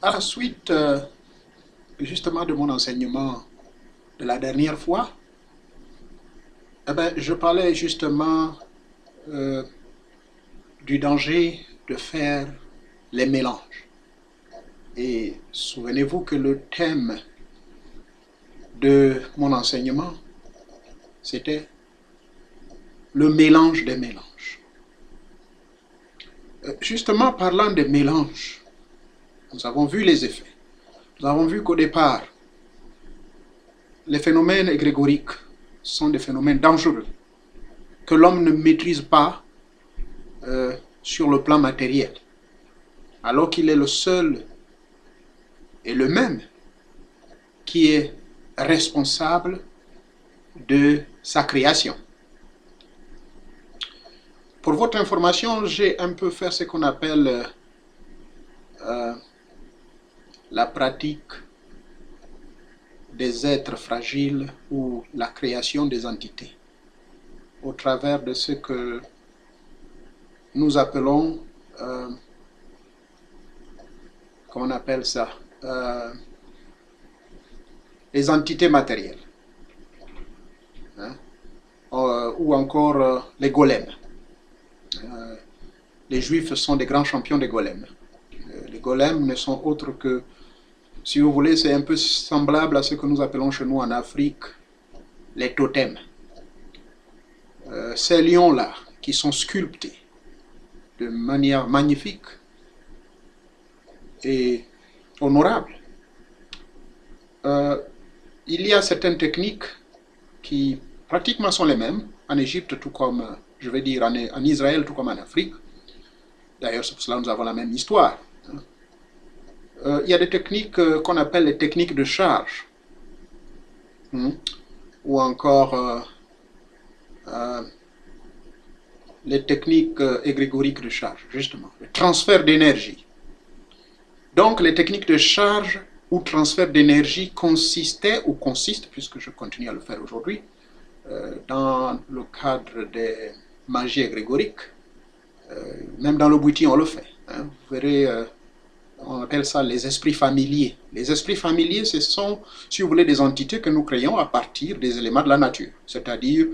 À la suite justement de mon enseignement de la dernière fois, je parlais justement euh, du danger de faire les mélanges. Et souvenez-vous que le thème de mon enseignement, c'était le mélange des mélanges. Justement, parlant des mélanges, nous avons vu les effets. Nous avons vu qu'au départ, les phénomènes égrégoriques sont des phénomènes dangereux que l'homme ne maîtrise pas sur le plan matériel, alors qu'il est le seul et le même qui est responsable de sa création. Pour votre information, j'ai un peu fait ce qu'on appelle la pratique des êtres fragiles ou la création des entités au travers de ce que nous appelons, comment on appelle ça, les entités matérielles, hein, ou encore les golems. Les Juifs sont des grands champions des golems. Les golems ne sont autres que, si vous voulez, c'est un peu semblable à ce que nous appelons chez nous en Afrique les totems. Ces lions-là, qui sont sculptés de manière magnifique et honorable, il y a certaines techniques qui pratiquement sont les mêmes en Égypte, tout comme, je vais dire, en Israël, tout comme en Afrique. D'ailleurs, c'est pour cela que nous avons la même histoire. Il y a des techniques qu'on appelle les techniques de charge, ou encore les techniques égrégoriques de charge, justement, le transfert d'énergie. Donc, les techniques de charge ou transfert d'énergie consistaient ou consistent, puisque je continue à le faire aujourd'hui, dans le cadre des magies égrégoriques. Même dans le Bouti, on le fait. Hein. Vous verrez, on appelle ça les esprits familiers. Les esprits familiers, ce sont, si vous voulez, des entités que nous créons à partir des éléments de la nature. C'est-à-dire,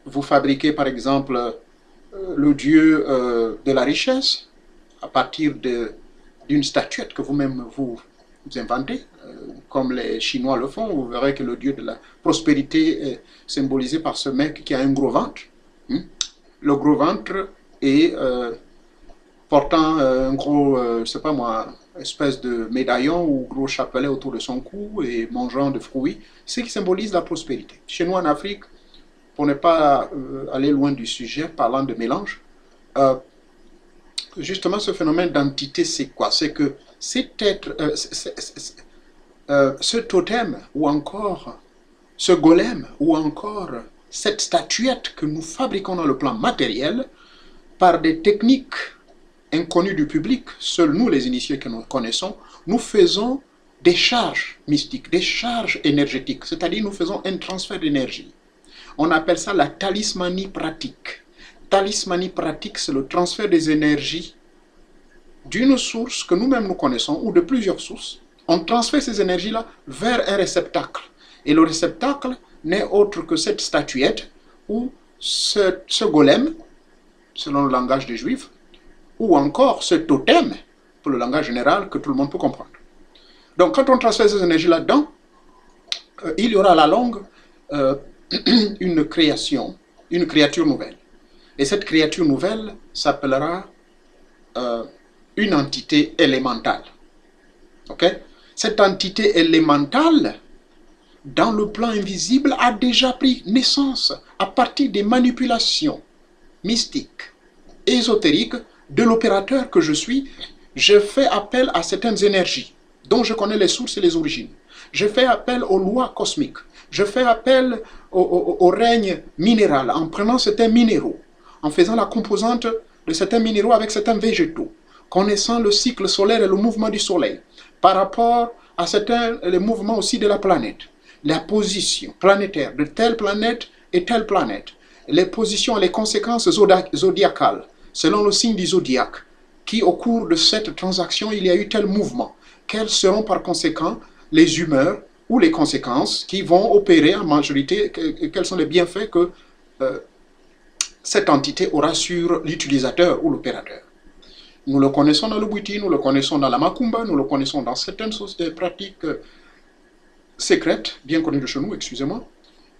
vous fabriquez par exemple le dieu de la richesse à partir d'une statuette que vous-même vous inventez, comme les Chinois le font. Vous verrez que le dieu de la prospérité est symbolisé par ce mec qui a un gros ventre. Le gros ventre et portant un gros, je sais pas moi, espèce de médaillon ou gros chapelet autour de son cou et mangeant de fruits, ce qui symbolise la prospérité. Chez nous en Afrique, pour ne pas aller loin du sujet, parlant de mélange, justement ce phénomène d'entité, c'est quoi? C'est que cet être, ce totem ou encore ce golem ou encore cette statuette que nous fabriquons dans le plan matériel, par des techniques inconnues du public, seuls nous les initiés que nous connaissons, nous faisons des charges mystiques, des charges énergétiques, c'est-à-dire nous faisons un transfert d'énergie. On appelle ça la talismanie pratique. Talismanie pratique, c'est le transfert des énergies d'une source que nous-mêmes nous connaissons, ou de plusieurs sources. On transfère ces énergies-là vers un réceptacle. Et le réceptacle n'est autre que cette statuette ou ce golem, selon le langage des Juifs, ou encore ce totem, pour le langage général que tout le monde peut comprendre. Donc quand on transfère ces énergies là-dedans, il y aura à la longue une création, une créature nouvelle. Et cette créature nouvelle s'appellera une entité élémentale. Okay? Cette entité élémentale, dans le plan invisible, a déjà pris naissance à partir des manipulations mystiques, ésotériques de l'opérateur que je suis. Je fais appel à certaines énergies dont je connais les sources et les origines. Je fais appel aux lois cosmiques. Je fais appel au règne minéral en prenant certains minéraux, en faisant la composante de certains minéraux avec certains végétaux, connaissant le cycle solaire et le mouvement du soleil, par rapport à les mouvements aussi de la planète, la position planétaire de telle planète et telle planète, les positions et les conséquences zodiacales, selon le signe du zodiaque, qui, au cours de cette transaction, il y a eu tel mouvement. Quelles seront par conséquent les humeurs ou les conséquences qui vont opérer en majorité, quels sont les bienfaits que cette entité aura sur l'utilisateur ou l'opérateur. Nous le connaissons dans le Bwiti, nous le connaissons dans la Makumba, nous le connaissons dans certaines pratiques secrètes, bien connues de chez nous, excusez-moi,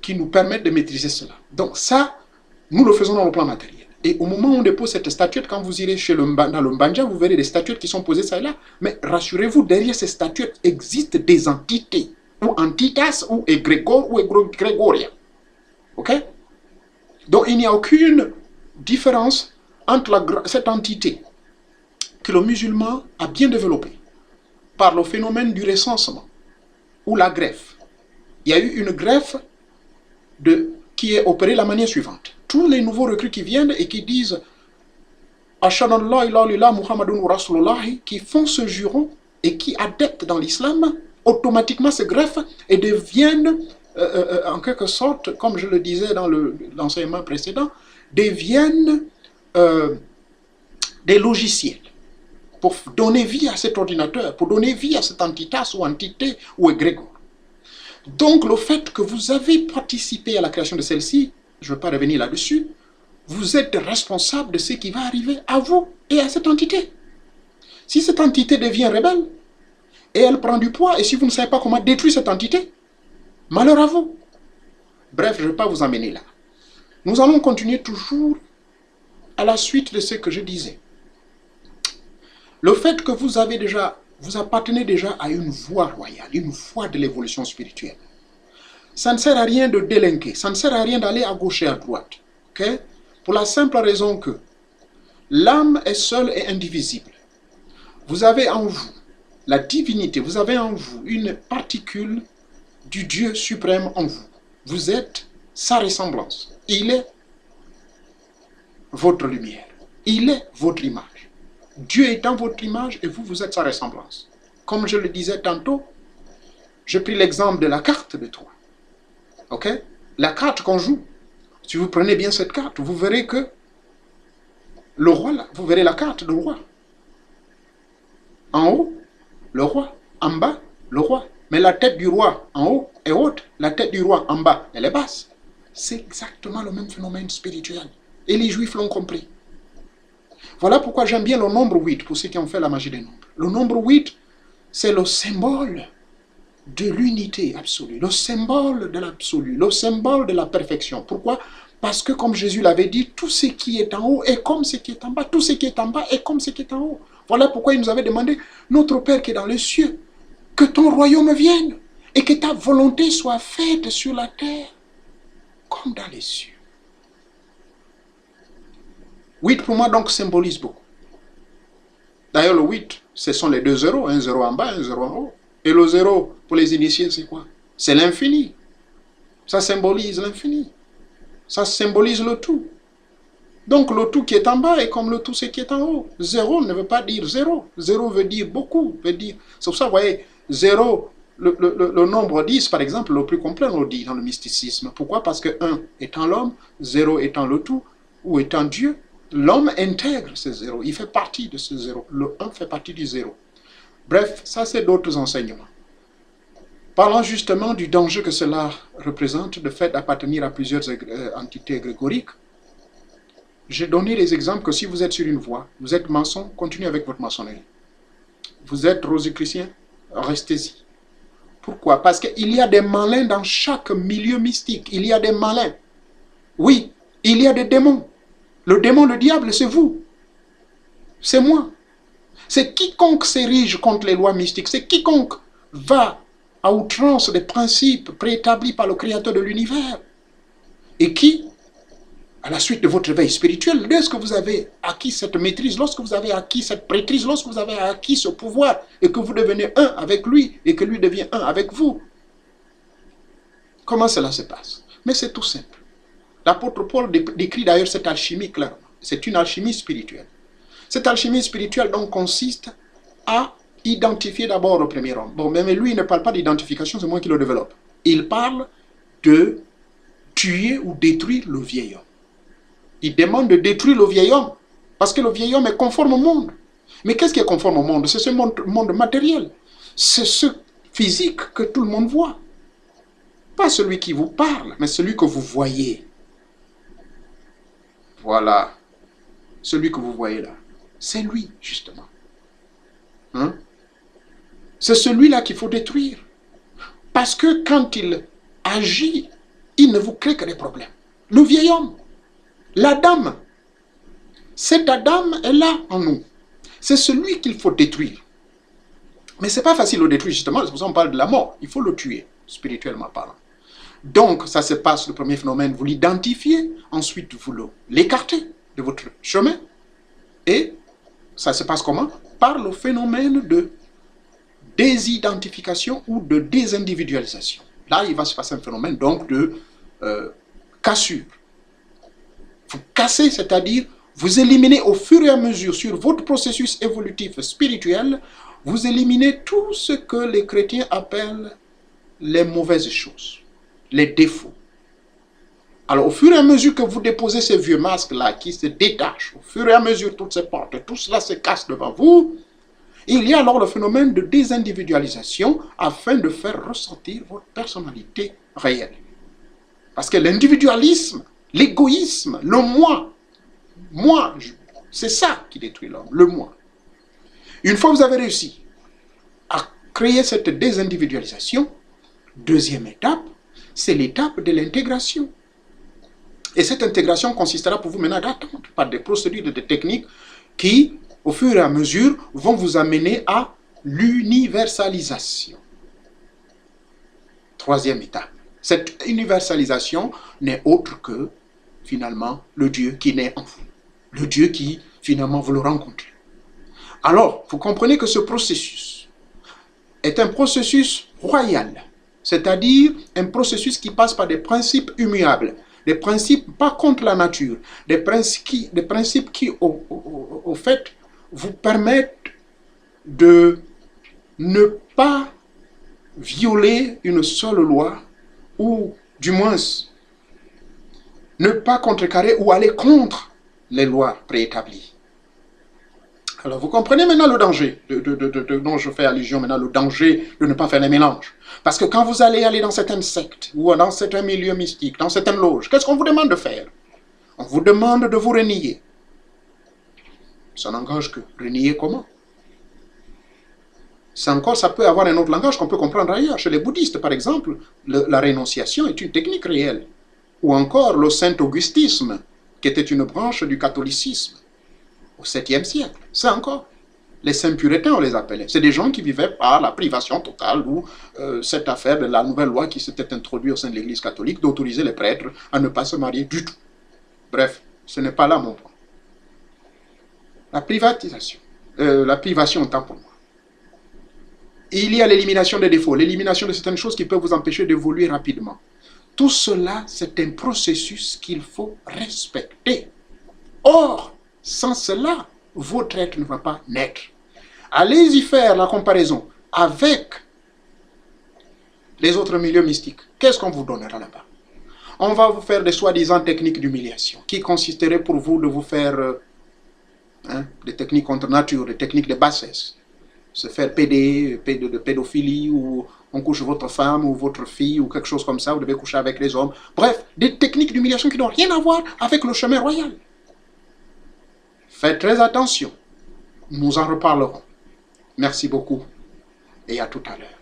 qui nous permettent de maîtriser cela. Donc ça, nous le faisons dans le plan matériel. Et au moment où on dépose cette statuette, quand vous irez dans le Mbanja, vous verrez des statuettes qui sont posées ça et là. Mais rassurez-vous, derrière ces statuettes existent des entités, ou entitas, ou égrégores, ou égrégoriens. Ok? Donc il n'y a aucune différence entre cette entité que le musulman a bien développée par le phénomène du recensement ou la greffe. Il y a eu une greffe qui est opérée de la manière suivante. Tous les nouveaux recrues qui viennent et qui disent Ashhadu an la ilaha illallah Muhammadun Rasulullah, qui font ce juron et qui adeptent dans l'islam, automatiquement se greffent et deviennent en quelque sorte, comme je le disais dans l'enseignement précédent, deviennent des logiciels pour donner vie à cet ordinateur, pour donner vie à cette entitas ou entité ou égrégore. Donc le fait que vous avez participé à la création de celle-ci, je ne vais pas revenir là-dessus, vous êtes responsable de ce qui va arriver à vous et à cette entité. Si cette entité devient rebelle, et elle prend du poids, et si vous ne savez pas comment détruire cette entité, malheur à vous. Bref, je ne vais pas vous emmener là. Nous allons continuer toujours à la suite de ce que je disais. Le fait que vous appartenez déjà à une voie royale, une voie de l'évolution spirituelle. Ça ne sert à rien de délinquer, ça ne sert à rien d'aller à gauche et à droite. Okay? Pour la simple raison que l'âme est seule et indivisible. Vous avez en vous la divinité, vous avez en vous une particule du Dieu suprême en vous. Vous êtes sa ressemblance. Il est votre lumière. Il est votre image. Dieu est dans votre image et vous, vous êtes sa ressemblance. Comme je le disais tantôt, j'ai pris l'exemple de la carte de toi. Ok? La carte qu'on joue. Si vous prenez bien cette carte, vous verrez que le roi, là, vous verrez la carte du roi. En haut, le roi. En bas, le roi. Mais la tête du roi en haut est haute, la tête du roi en bas, elle est basse. C'est exactement le même phénomène spirituel. Et les Juifs l'ont compris. Voilà pourquoi j'aime bien le nombre 8, pour ceux qui ont fait la magie des nombres. Le nombre 8, c'est le symbole de l'unité absolue, le symbole de l'absolu, le symbole de la perfection. Pourquoi? Parce que comme Jésus l'avait dit, tout ce qui est en haut est comme ce qui est en bas, tout ce qui est en bas est comme ce qui est en haut. Voilà pourquoi il nous avait demandé, notre Père qui est dans les cieux, que ton royaume vienne et que ta volonté soit faite sur la terre comme dans les cieux. 8 pour moi donc symbolise beaucoup. D'ailleurs le 8, ce sont les deux zéros, un zéro en bas, un zéro en haut. Et le zéro, pour les initiés, c'est quoi? C'est l'infini. Ça symbolise l'infini. Ça symbolise le tout. Donc le tout qui est en bas est comme le tout ce qui est en haut. Zéro ne veut pas dire zéro. Zéro veut dire beaucoup. C'est pour ça, vous voyez, zéro, le nombre 10, par exemple, le plus complet, on le dit dans le mysticisme. Pourquoi? Parce que 1 étant l'homme, 0 étant le tout, ou étant Dieu, l'homme intègre ce zéro. Il fait partie de ce zéro. Le 1 fait partie du zéro. Bref, ça c'est d'autres enseignements. Parlant justement du danger que cela représente, le fait d'appartenir à plusieurs entités grégoriques, j'ai donné les exemples que si vous êtes sur une voie, vous êtes maçon, continuez avec votre maçonnerie. Vous êtes rosicrucien, restez-y. Pourquoi? Parce qu'il y a des malins dans chaque milieu mystique. Il y a des malins. Oui, il y a des démons. Le démon, le diable, c'est vous. C'est moi. C'est quiconque s'érige contre les lois mystiques. C'est quiconque va à outrance des principes préétablis par le Créateur de l'univers. Et qui, à la suite de votre éveil spirituel, lorsque vous avez acquis cette maîtrise, lorsque vous avez acquis cette prêtrise, lorsque vous avez acquis ce pouvoir, et que vous devenez un avec lui, et que lui devient un avec vous, comment cela se passe? Mais c'est tout simple. L'apôtre Paul décrit d'ailleurs cette alchimie clairement. C'est une alchimie spirituelle. Cette alchimie spirituelle donc consiste à identifier d'abord le premier homme. Bon, mais lui il ne parle pas d'identification, c'est moi qui le développe. Il parle de tuer ou détruire le vieil homme. Il demande de détruire le vieil homme, parce que le vieil homme est conforme au monde. Mais qu'est-ce qui est conforme au monde? C'est ce monde matériel. C'est ce physique que tout le monde voit. Pas celui qui vous parle, mais celui que vous voyez. Voilà. Celui que vous voyez là. C'est lui, justement. Hein? C'est celui-là qu'il faut détruire. Parce que quand il agit, il ne vous crée que des problèmes. Le vieil homme, la dame, cette Adam est là en nous. C'est celui qu'il faut détruire. Mais ce n'est pas facile de le détruire, justement. C'est pour ça qu'on parle de la mort. Il faut le tuer, spirituellement parlant. Donc, ça se passe, le premier phénomène, vous l'identifiez. Ensuite, vous l'écartez de votre chemin. Et ça se passe comment? Par le phénomène de désidentification ou de désindividualisation. Là, il va se passer un phénomène donc de cassure. Vous cassez, c'est-à-dire vous éliminez au fur et à mesure sur votre processus évolutif spirituel, vous éliminez tout ce que les chrétiens appellent les mauvaises choses, les défauts. Alors, au fur et à mesure que vous déposez ces vieux masques-là qui se détachent, au fur et à mesure toutes ces portes, tout cela se casse devant vous, il y a alors le phénomène de désindividualisation afin de faire ressentir votre personnalité réelle. Parce que l'individualisme, l'égoïsme, le moi, c'est ça qui détruit l'homme, le moi. Une fois que vous avez réussi à créer cette désindividualisation, deuxième étape, c'est l'étape de l'intégration. Et cette intégration consistera pour vous maintenant d'attendre par des procédures et des techniques qui, au fur et à mesure, vont vous amener à l'universalisation. Troisième étape. Cette universalisation n'est autre que, finalement, le Dieu qui naît en vous. Le Dieu qui, finalement, vous le rencontrez. Alors, vous comprenez que ce processus est un processus royal, c'est-à-dire un processus qui passe par des principes immuables, des principes pas contre la nature, des principes qui au fait, vous permettent de ne pas violer une seule loi, ou du moins ne pas contrecarrer ou aller contre les lois préétablies. Alors vous comprenez maintenant le danger dont je fais allusion maintenant, le danger de ne pas faire les mélanges. Parce que quand vous allez aller dans certaines sectes, ou dans certains milieux mystiques, dans certaines loges, qu'est-ce qu'on vous demande de faire? On vous demande de vous renier. Ça n'engage que renier comment? Ça peut avoir un autre langage qu'on peut comprendre ailleurs. Chez les bouddhistes, par exemple, la rénonciation est une technique réelle. Ou encore le saint-augustisme, qui était une branche du catholicisme au 7e siècle. Ça encore. Les saints puritains, on les appelait. C'est des gens qui vivaient par la privation totale ou cette affaire de la nouvelle loi qui s'était introduite au sein de l'Église catholique d'autoriser les prêtres à ne pas se marier du tout. Bref, ce n'est pas là mon point. La privation tant pour moi. Il y a l'élimination des défauts, l'élimination de certaines choses qui peuvent vous empêcher d'évoluer rapidement. Tout cela, c'est un processus qu'il faut respecter. Or, sans cela, votre être ne va pas naître. Allez-y faire la comparaison avec les autres milieux mystiques. Qu'est-ce qu'on vous donnera là-bas? On va vous faire des soi-disant techniques d'humiliation qui consisteraient pour vous de vous faire des techniques contre nature, des techniques de bassesse. Se faire de pédophilie, ou on couche votre femme ou votre fille ou quelque chose comme ça, vous devez coucher avec les hommes. Bref, des techniques d'humiliation qui n'ont rien à voir avec le chemin royal. Faites très attention. Nous en reparlerons. Merci beaucoup et à tout à l'heure.